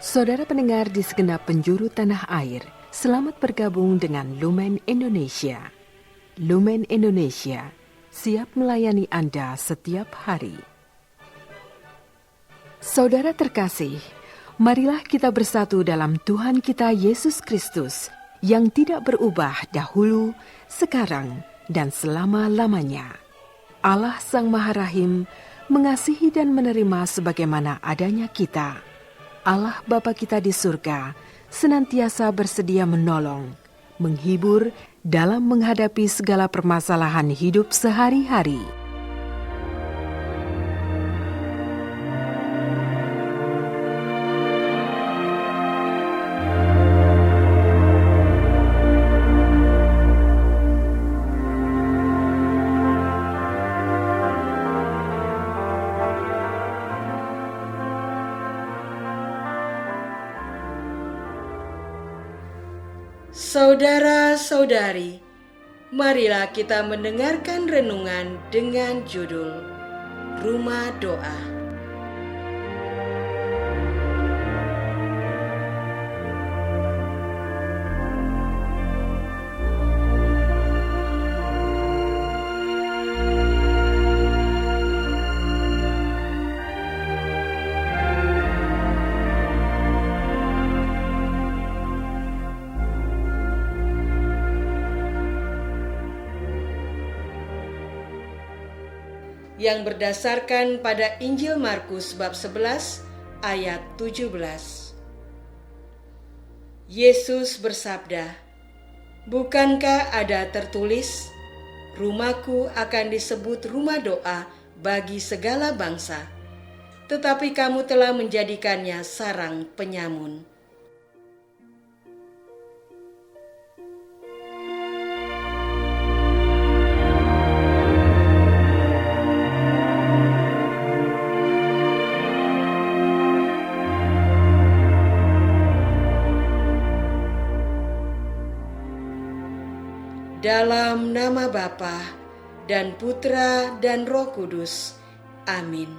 Saudara pendengar di segenap penjuru tanah air, selamat bergabung dengan Lumen Indonesia. Lumen Indonesia, siap melayani Anda setiap hari. Saudara terkasih, marilah kita bersatu dalam Tuhan kita Yesus Kristus yang tidak berubah dahulu, sekarang, dan selama-lamanya. Allah Sang Maha Rahim mengasihi dan menerima sebagaimana adanya kita. Allah Bapa kita di surga senantiasa bersedia menolong, menghibur dalam menghadapi segala permasalahan hidup sehari-hari. Saudara-saudari, marilah kita mendengarkan renungan dengan judul Rumah Doa. Yang berdasarkan pada Injil Markus bab 11 ayat 17. Yesus bersabda, "Bukankah ada tertulis, rumahku akan disebut rumah doa bagi segala bangsa, tetapi kamu telah menjadikannya sarang penyamun." Dalam nama Bapa dan Putra dan Roh Kudus. Amin.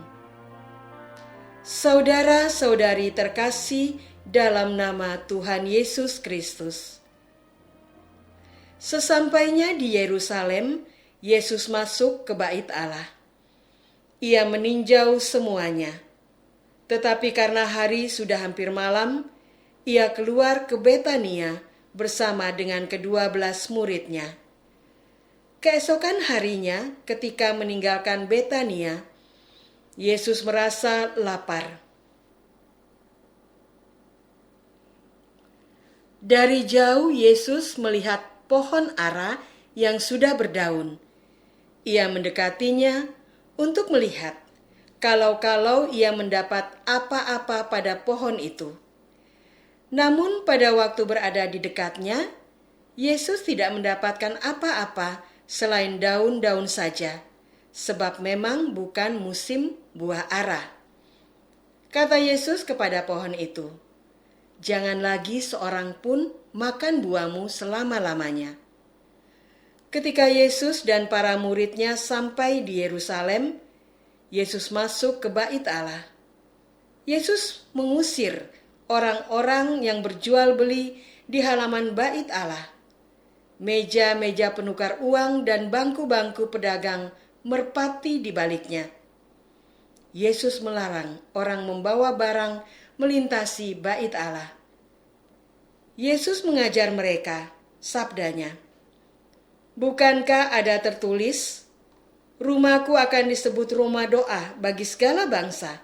Saudara-saudari terkasih dalam nama Tuhan Yesus Kristus. Sesampainya di Yerusalem, Yesus masuk ke Bait Allah. Ia meninjau semuanya. Tetapi karena hari sudah hampir malam, ia keluar ke Betania bersama dengan ke-12 muridnya. Keesokan harinya, ketika meninggalkan Betania, Yesus merasa lapar. Dari jauh Yesus melihat pohon ara yang sudah berdaun. Ia mendekatinya untuk melihat kalau-kalau ia mendapat apa-apa pada pohon itu. Namun pada waktu berada di dekatnya, Yesus tidak mendapatkan apa-apa selain daun-daun saja, sebab memang bukan musim buah ara. Kata Yesus kepada pohon itu, "Jangan lagi seorang pun makan buahmu selama-lamanya." Ketika Yesus dan para muridnya sampai di Yerusalem, Yesus masuk ke Bait Allah. Yesus mengusir orang-orang yang berjual beli di halaman Bait Allah. Meja-meja penukar uang dan bangku-bangku pedagang merpati di baliknya. Yesus melarang orang membawa barang melintasi Bait Allah. Yesus mengajar mereka, sabdanya, "Bukankah ada tertulis, rumahku akan disebut rumah doa bagi segala bangsa?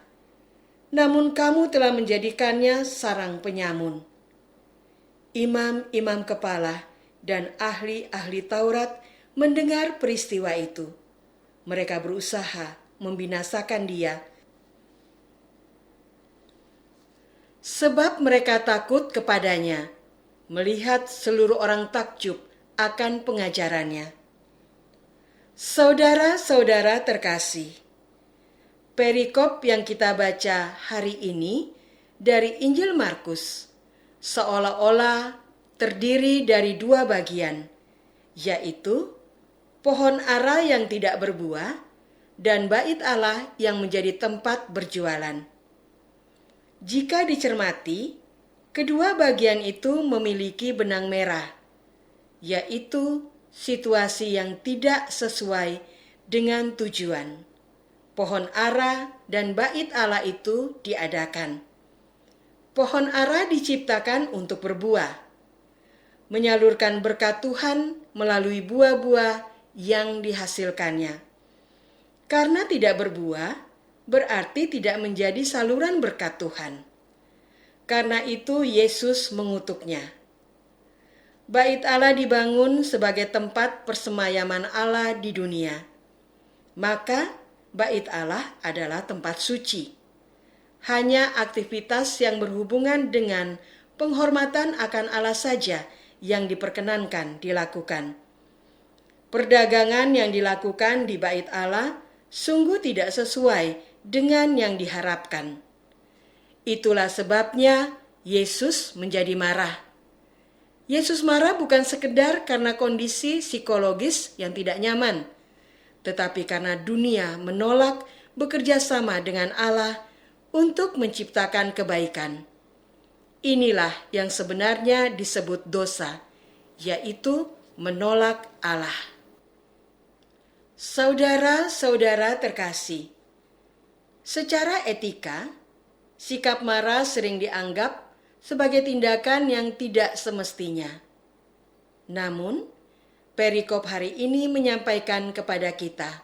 Namun kamu telah menjadikannya sarang penyamun." Imam-imam kepala dan ahli-ahli Taurat mendengar peristiwa itu. Mereka berusaha membinasakan dia, sebab mereka takut kepadanya, melihat seluruh orang takjub akan pengajarannya. Saudara-saudara terkasih, perikop yang kita baca hari ini dari Injil Markus seolah-olah terdiri dari dua bagian, yaitu pohon ara yang tidak berbuah dan Bait Allah yang menjadi tempat berjualan. Jika dicermati, kedua bagian itu memiliki benang merah, yaitu situasi yang tidak sesuai dengan tujuan. Pohon ara dan bait Allah itu diadakan. Pohon ara diciptakan untuk berbuah, menyalurkan berkat Tuhan melalui buah-buah yang dihasilkannya. Karena tidak berbuah, berarti tidak menjadi saluran berkat Tuhan. Karena itu Yesus mengutuknya. Bait Allah dibangun sebagai tempat persemayaman Allah di dunia. Maka bait Allah adalah tempat suci. Hanya aktivitas yang berhubungan dengan penghormatan akan Allah saja yang diperkenankan dilakukan. Perdagangan yang dilakukan di bait Allah sungguh tidak sesuai dengan yang diharapkan. Itulah sebabnya Yesus menjadi marah. Yesus marah bukan sekedar karena kondisi psikologis yang tidak nyaman, tetapi karena dunia menolak bekerja sama dengan Allah untuk menciptakan kebaikan. Inilah yang sebenarnya disebut dosa, yaitu menolak Allah. Saudara-saudara terkasih, secara etika, sikap marah sering dianggap sebagai tindakan yang tidak semestinya. Namun, perikop hari ini menyampaikan kepada kita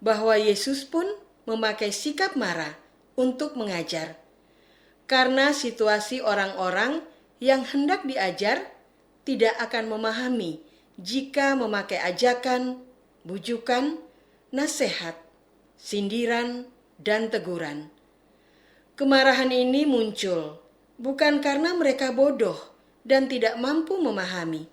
bahwa Yesus pun memakai sikap marah untuk mengajar. Karena situasi orang-orang yang hendak diajar tidak akan memahami jika memakai ajakan, bujukan, nasihat, sindiran, dan teguran. Kemarahan ini muncul bukan karena mereka bodoh dan tidak mampu memahami,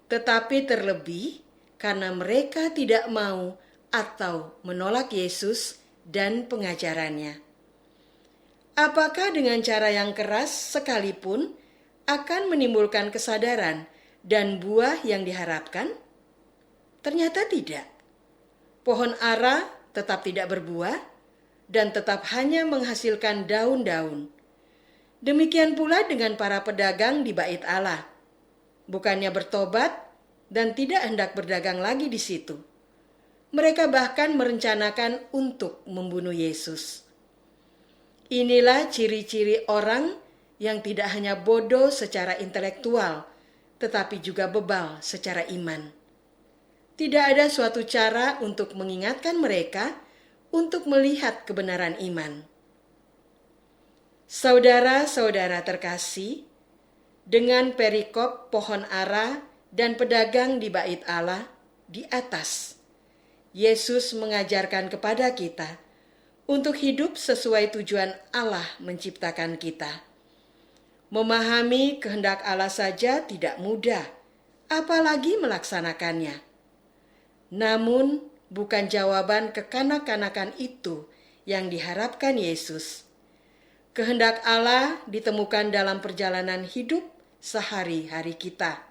tetapi terlebih karena mereka tidak mau atau menolak Yesus dan pengajarannya. Apakah dengan cara yang keras sekalipun akan menimbulkan kesadaran dan buah yang diharapkan? Ternyata tidak. Pohon ara tetap tidak berbuah dan tetap hanya menghasilkan daun-daun. Demikian pula dengan para pedagang di bait Allah. Bukannya bertobat dan tidak hendak berdagang lagi di situ. Mereka bahkan merencanakan untuk membunuh Yesus. Inilah ciri-ciri orang yang tidak hanya bodoh secara intelektual, tetapi juga bebal secara iman. Tidak ada suatu cara untuk mengingatkan mereka untuk melihat kebenaran iman. Saudara-saudara terkasih, dengan perikop pohon ara dan pedagang di bait Allah di atas, Yesus mengajarkan kepada kita untuk hidup sesuai tujuan Allah menciptakan kita. Memahami kehendak Allah saja tidak mudah, apalagi melaksanakannya. Namun, bukan jawaban kekanak-kanakan itu yang diharapkan Yesus. Kehendak Allah ditemukan dalam perjalanan hidup sehari-hari kita.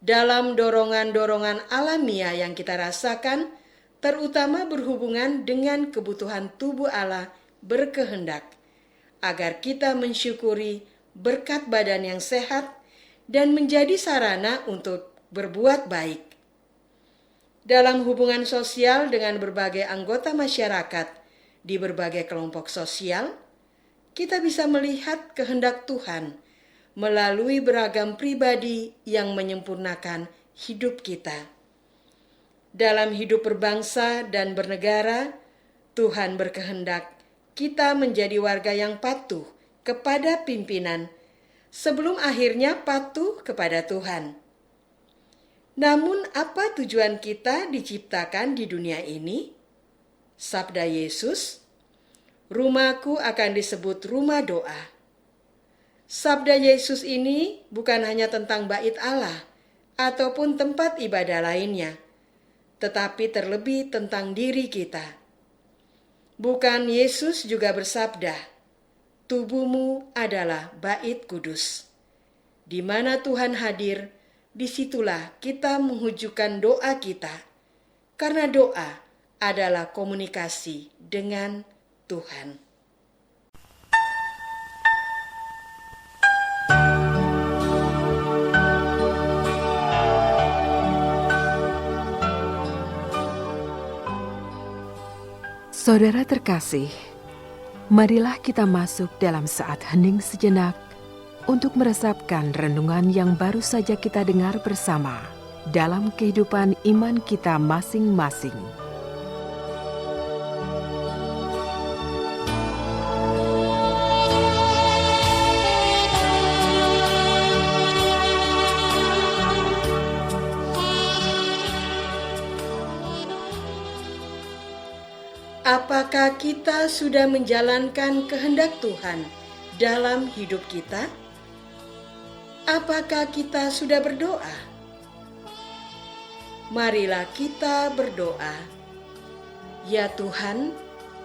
Dalam dorongan-dorongan alamiah yang kita rasakan, terutama berhubungan dengan kebutuhan tubuh Allah berkehendak, agar kita mensyukuri berkat badan yang sehat dan menjadi sarana untuk berbuat baik. Dalam hubungan sosial dengan berbagai anggota masyarakat di berbagai kelompok sosial, kita bisa melihat kehendak Tuhan melalui beragam pribadi yang menyempurnakan hidup kita. Dalam hidup berbangsa dan bernegara, Tuhan berkehendak kita menjadi warga yang patuh kepada pimpinan sebelum akhirnya patuh kepada Tuhan. Namun apa tujuan kita diciptakan di dunia ini? Sabda Yesus, "Rumahku akan disebut rumah doa." Sabda Yesus ini bukan hanya tentang bait Allah ataupun tempat ibadah lainnya, tetapi terlebih tentang diri kita. Bukan Yesus juga bersabda, "Tubuhmu adalah bait kudus." Di mana Tuhan hadir, disitulah kita menghujukkan doa kita, karena doa adalah komunikasi dengan Tuhan. Saudara terkasih, marilah kita masuk dalam saat hening sejenak untuk meresapkan renungan yang baru saja kita dengar bersama dalam kehidupan iman kita masing-masing. Apakah kita sudah menjalankan kehendak Tuhan dalam hidup kita? Apakah kita sudah berdoa? Marilah kita berdoa. Ya Tuhan,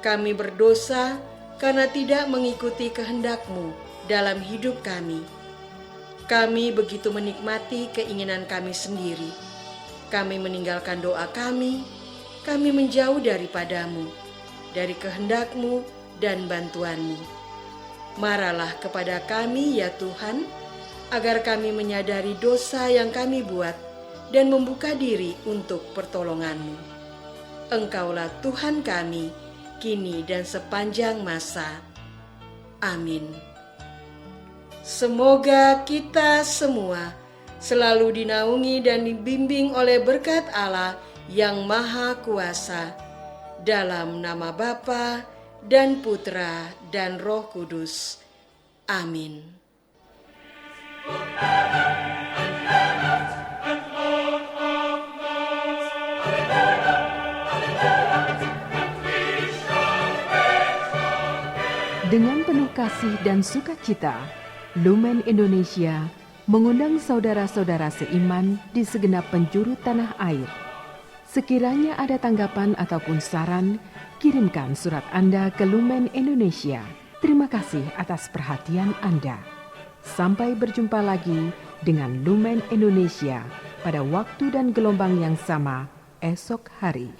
kami berdosa karena tidak mengikuti kehendak-Mu dalam hidup kami. Kami begitu menikmati keinginan kami sendiri. Kami meninggalkan doa kami menjauh daripada-Mu, dari kehendak-Mu dan bantuan-Mu. Marahlah kepada kami, ya Tuhan, agar kami menyadari dosa yang kami buat dan membuka diri untuk pertolongan-Mu. Engkaulah Tuhan kami, kini dan sepanjang masa. Amin. Semoga kita semua selalu dinaungi dan dibimbing oleh berkat Allah yang Maha Kuasa, dalam nama Bapa dan Putra dan Roh Kudus. Amin. Dengan penuh kasih dan sukacita, Lumen Indonesia mengundang saudara-saudara seiman di segenap penjuru tanah air. Sekiranya ada tanggapan ataupun saran, kirimkan surat Anda ke Lumen Indonesia. Terima kasih atas perhatian Anda. Sampai berjumpa lagi dengan Lumen Indonesia pada waktu dan gelombang yang sama esok hari.